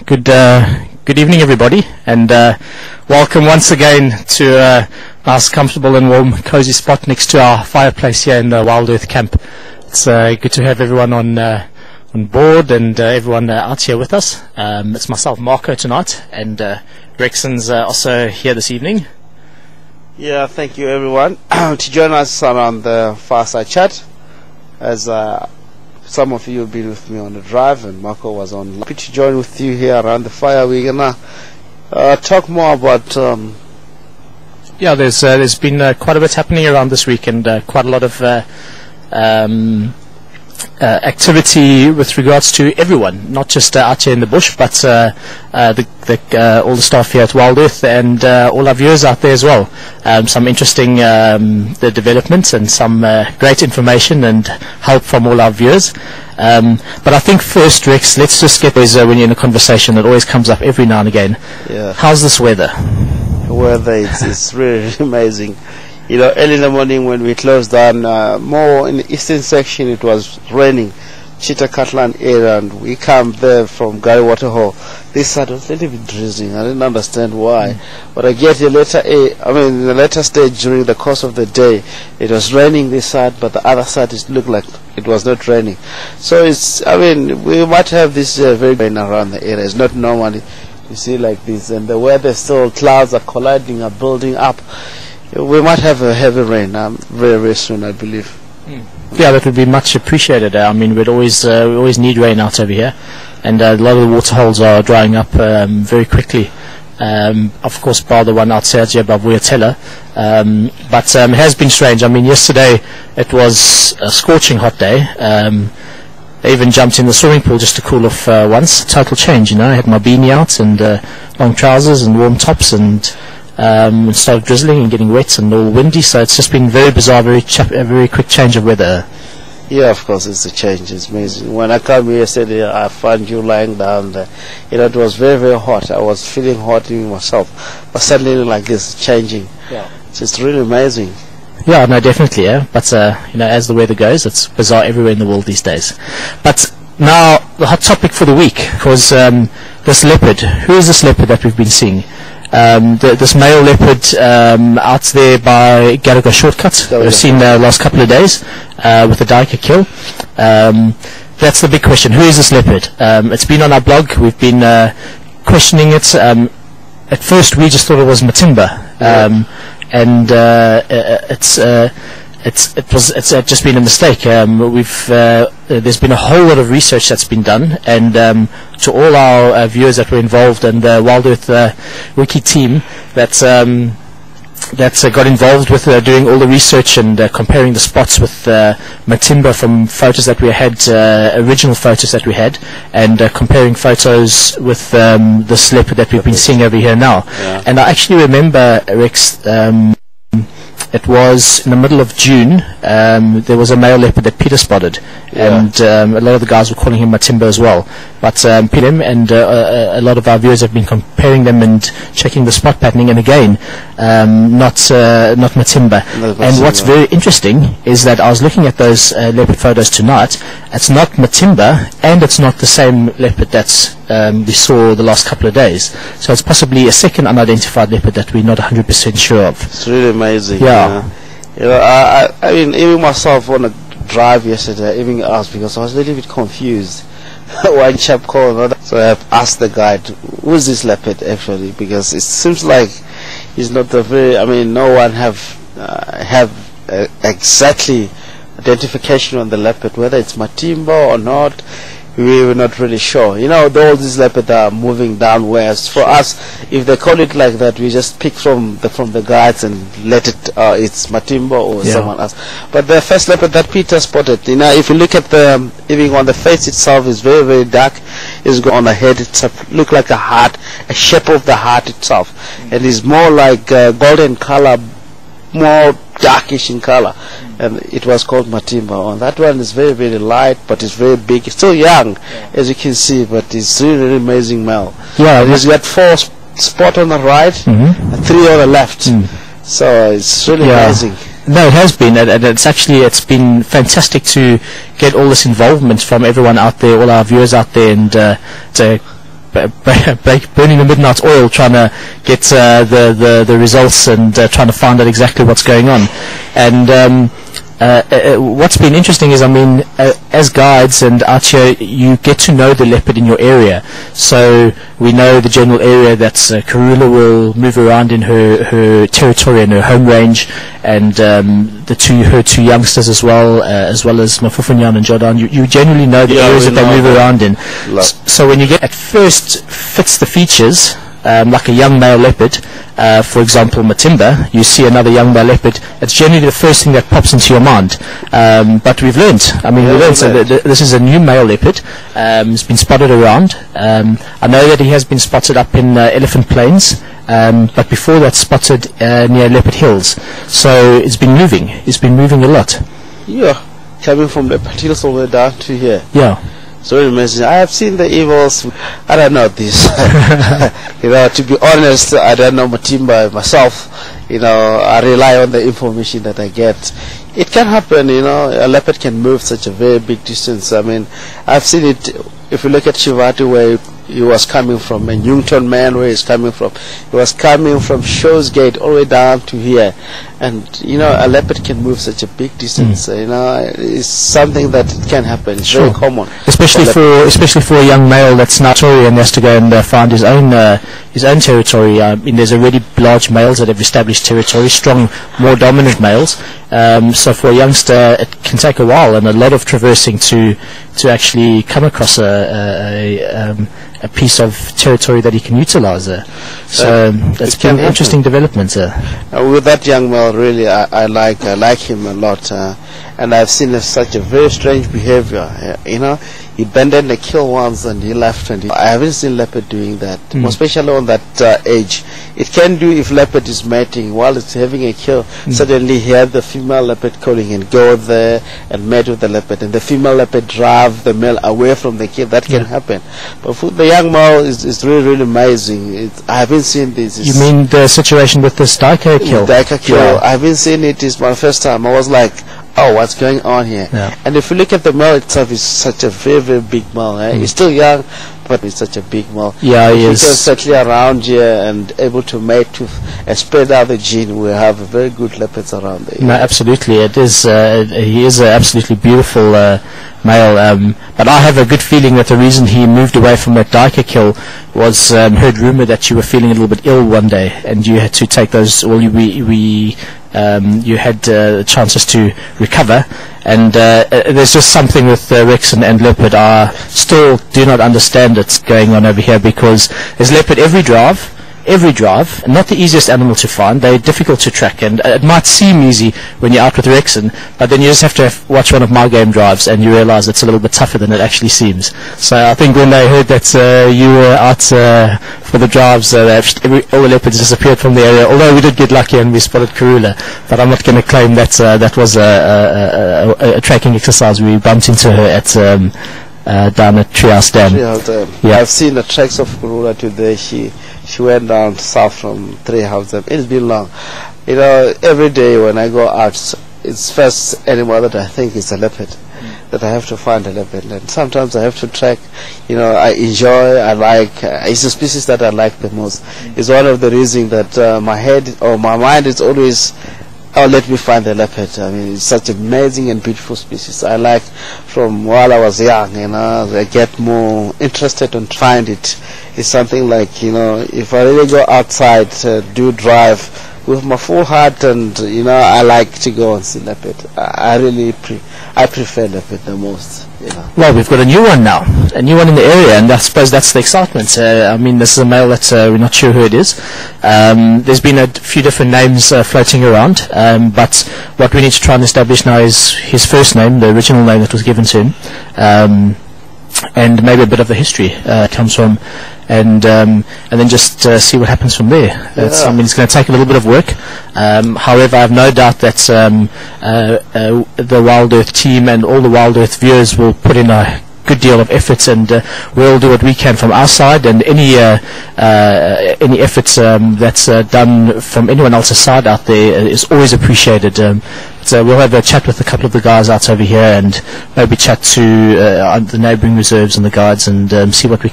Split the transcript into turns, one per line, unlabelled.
Good evening, everybody, and welcome once again to a nice, comfortable and warm, cozy spot next to our fireplace here in the WildEarth camp. It's good to have everyone on board and everyone out here with us. It's myself, Marco, tonight, and Rexon's also here this evening.
Yeah, thank you everyone to join us on the FireSideChat. As some of you have been with me on the drive, and Marco was on. Happy to join with you here around the fire. We're gonna talk more about.
Yeah, there's been quite a bit happening around this week, and quite a lot of activity with regards to everyone, not just out here in the bush, but all the staff here at WildEarth and all our viewers out there as well. Some interesting the developments and some great information and help from all our viewers. But I think first, Rex, let's just get this when you're in a conversation that always comes up every now and again.
Yeah.
How's this weather?
The weather, it's really amazing. You know, early in the morning when we closed down, more in the eastern section, it was raining, Chitakatlan area, and we come there from Gary Waterhole. This side was a little bit drizzling. I didn't understand why, but I get in the later stage during the course of the day, it was raining this side, but the other side it looked like it was not raining. So we might have this very rain around the area. It's not normal, you see, like this, and the weather still, clouds are colliding, are building up. We might have a heavy rain very, very soon, I believe.
Yeah, that would be much appreciated. I mean, we always need rain out over here, and a lot of the water holes are drying up very quickly. Of course, bar the one outside here above Wuyatela. But it has been strange. I mean, yesterday it was a scorching hot day. I even jumped in the swimming pool just to cool off once. Total change, you know. I had my beanie out and long trousers and warm tops, and started drizzling and getting wet and all windy, so it's just been very bizarre, a very quick change of weather.
Yeah, of course, it's a change. It's amazing. When I came here yesterday, I found you lying down there. You know, it was very, very hot. I was feeling hot even myself, but suddenly like this, changing. Yeah, it's just really amazing.
Yeah, no, definitely, yeah. But you know, as the weather goes, it's bizarre everywhere in the world these days. But now, the hot topic for the week, because this leopard, who is this leopard that we've been seeing? This male leopard out there by Garaga Shortcut, we've seen the last couple of days with the Daika kill. That's the big question. Who is this leopard? It's been on our blog. We've been questioning it. At first, we just thought it was Matimba, and it's just been a mistake. There's been a whole lot of research that's been done, and to all our viewers that were involved and the WildEarth wiki team that got involved with doing all the research and comparing the spots with Matimba from photos that we had, original photos that we had, and comparing photos with this leopard that we've been seeing over here now. Yeah. And I actually remember, Rex, it was in the middle of June. There was a male leopard that Peter spotted, and a lot of the guys were calling him Matimba as well. But Peter and a lot of our viewers have been comparing them and checking the spot patterning, and again, not Matimba. And what's very interesting is that I was looking at those leopard photos tonight. It's not Matimba, and it's not the same leopard that's we saw the last couple of days. So it's possibly a second unidentified leopard that we're not 100% sure of.
It's really amazing.
Yeah.
You know, I mean, even myself on a drive yesterday, even asked, because I was a little bit confused. One chap called another, so I have asked the guide, who is this leopard actually? Because it seems like he's not the very. I mean, no one have exactly identification on the leopard, whether it's Matimba or not. We were not really sure. You know, all these leopards are moving down west. For us, if they call it like that, we just pick from the guides and let it. It's Matimba or someone else. But the first leopard that Peter spotted, you know, if you look at even on the face itself, is very, very dark. It's on the head. It look like a heart, a shape of the heart itself, and it's more like golden color, more darkish in color, and it was called Matimba. On that one is very, very light, but it's very big. It's still young, as you can see, but it's really, really amazing male. Yeah, he's got 4 spots on the right and 3 on the left. So it's really amazing.
No, it has been, and it's been fantastic to get all this involvement from everyone out there, all our viewers out there, and to burning the midnight oil trying to get the results and trying to find out exactly what's going on. And what's been interesting is, I mean, as guides and out here, you get to know the leopard in your area. So we know the general area that Karula will move around in her territory and her home range, and her two youngsters as well as Mafufunyan and Jordan. You generally know the areas that they move around in. So when you get at first fits the features, like a young male leopard, for example Matimba, you see another young male leopard, it's generally the first thing that pops into your mind. But we've learned, so this is a new male leopard. It's been spotted around. I know that he has been spotted up in Elephant Plains, but before that spotted near Leopard Hills. So it's been moving a lot. Yeah,
coming from Leopard Hills all the way down to here.
Yeah.
So amazing. I have seen the evils. I don't know this. To be honest, I don't know Matimba myself. I rely on the information that I get. It can happen, a leopard can move such a very big distance. I mean, I've seen it. If you look at Shivatu, where he was coming from, and Newton Man, where he's coming from, he was coming from Shaw's Gate all the way down to here. And a leopard can move such a big distance. It's something that can happen. It's very common,
especially for a young male that's not Tory and has to go and find his own territory. There's already large males that have established territory, strong, more dominant males. So for a youngster, it can take a while and a lot of traversing to actually come across a piece of territory that he can utilize there. So that's been an interesting development.
With that young male, really, I like him a lot, and I've seen such a very strange behavior. He bent and killed once and he left, and I haven't seen leopard doing that, especially on that age. It can do if leopard is mating while it's having a kill. Suddenly hear the female leopard calling and go there and mate with the leopard, and the female leopard drive the male away from the kill. That can happen. But for the young male, is really, really amazing. I haven't seen this.
You mean the situation with this Daika kill?
Daika kill. Yeah. I haven't seen it. It's my first time. I was like, oh, what's going on here? Yeah. And if you look at the male itself, it's such a very, very big male. He's still young, but he's such a big male.
Yeah, he is.
If he can settle around here and able to mate and spread out the gene, we have very good leopards around there.
No, absolutely. It is. He is an absolutely beautiful male. But I have a good feeling that the reason he moved away from that Daika kill was heard rumor that you were feeling a little bit ill one day, and you had to take those. Well, you had chances to recover, and there's just something with Rexon and leopard. I still do not understand what's going on over here, because there's leopard every drive, not the easiest animal to find. They're difficult to track, and it might seem easy when you're out with Rexon, but then you just have to watch one of my game drives and you realize it's a little bit tougher than it actually seems. So I think when they heard that you were out for the drives, all the leopards disappeared from the area, although we did get lucky and we spotted Karula. But I'm not going to claim that that was a tracking exercise. We bumped into her at down at Treehouse Dam.
Yeah. I've seen the tracks of Karula today. She went down south from Treehouse Dam. It's been long. Every day when I go out, it's first animal that I think is a leopard. That I have to find a leopard, and sometimes I have to track. I enjoy. I like. It's a species that I like the most. It's one of the reasons that my head or my mind is always, oh, let me find the leopard. I mean, it's such an amazing and beautiful species. I like from while I was young, I get more interested and find it. It's something like, if I really go outside, do drive with my full heart, and, I like to go and see leopard. I really prefer leopard the most.
Well, we've got a new one now, a new one in the area, and I suppose that's the excitement. This is a male that we're not sure who it is. There's been a few different names floating around, but what we need to try and establish now is his first name, the original name that was given to him, and maybe a bit of the history it comes from, and then just see what happens from there. It's going to take a little bit of work. However, I have no doubt that the WildEarth team and all the WildEarth viewers will put in a good deal of efforts, and we'll do what we can from our side, and any efforts that's done from anyone else's side out there is always appreciated. So we'll have a chat with a couple of the guys out over here, and maybe chat to the neighbouring reserves and the guides, and see what we can